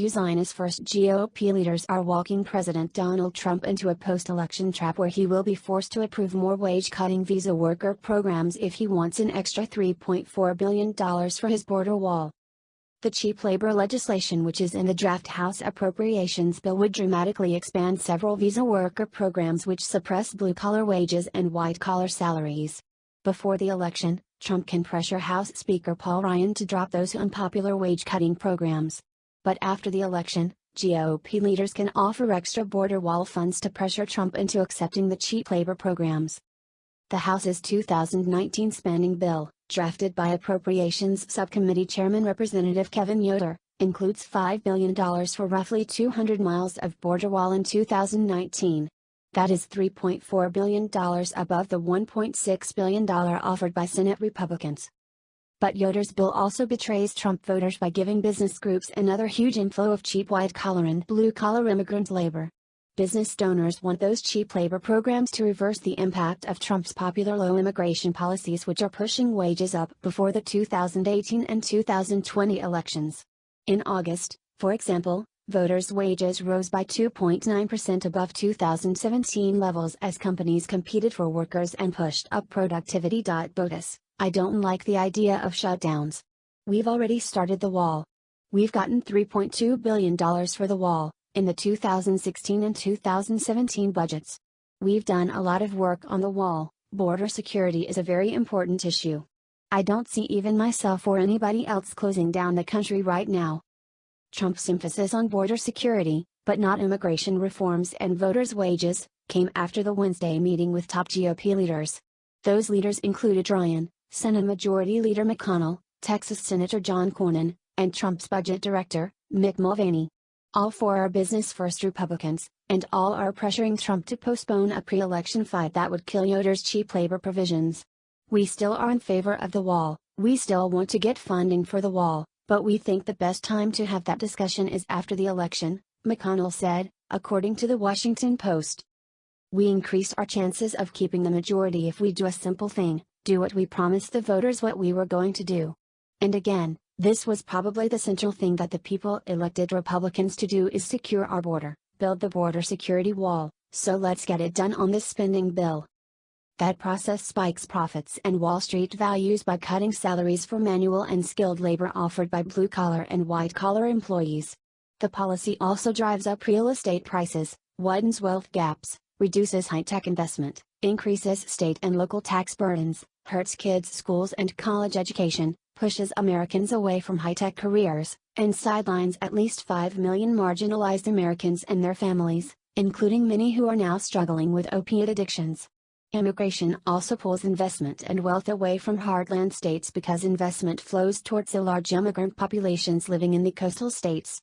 China's first GOP leaders are walking President Donald Trump into a post-election trap where he will be forced to approve more wage-cutting visa worker programs if he wants an extra $3.4 billion for his border wall. The cheap labor legislation, which is in the draft House Appropriations bill, would dramatically expand several visa worker programs which suppress blue-collar wages and white-collar salaries. Before the election, Trump can pressure House Speaker Paul Ryan to drop those unpopular wage-cutting programs. But after the election, GOP leaders can offer extra border wall funds to pressure Trump into accepting the cheap labor programs. The House's 2019 spending bill, drafted by Appropriations Subcommittee Chairman Representative Kevin Yoder, includes $5 billion for roughly 200 miles of border wall in 2019. That is $3.4 billion above the $1.6 billion offered by Senate Republicans. But Yoder's bill also betrays Trump voters by giving business groups another huge inflow of cheap white-collar and blue-collar immigrant labor. Business donors want those cheap labor programs to reverse the impact of Trump's popular low immigration policies, which are pushing wages up before the 2018 and 2020 elections. In August, for example, voters' wages rose by 2.9% above 2017 levels as companies competed for workers and pushed up productivity. BOTUS, I don't like the idea of shutdowns. We've already started the wall. We've gotten $3.2 billion for the wall, in the 2016 and 2017 budgets. We've done a lot of work on the wall. Border security is a very important issue. I don't see even myself or anybody else closing down the country right now. Trump's emphasis on border security, but not immigration reforms and voters' wages, came after the Wednesday meeting with top GOP leaders. Those leaders included Ryan, Senate Majority Leader McConnell, Texas Senator John Cornyn, and Trump's budget director, Mick Mulvaney. All four are business-first Republicans, and all are pressuring Trump to postpone a pre-election fight that would kill Yoder's cheap labor provisions. We still are in favor of the wall, we still want to get funding for the wall, but we think the best time to have that discussion is after the election, McConnell said, according to the Washington Post. We increase our chances of keeping the majority if we do a simple thing, do what we promised the voters what we were going to do. And again, this was probably the central thing that the people elected Republicans to do, is secure our border, build the border security wall, so let's get it done on this spending bill. That process spikes profits and Wall Street values by cutting salaries for manual and skilled labor offered by blue-collar and white-collar employees. The policy also drives up real estate prices, widens wealth gaps, reduces high-tech investment, increases state and local tax burdens, hurts kids' schools and college education, pushes Americans away from high-tech careers, and sidelines at least 5 million marginalized Americans and their families, including many who are now struggling with opiate addictions. Immigration also pulls investment and wealth away from heartland states because investment flows towards the large immigrant populations living in the coastal states.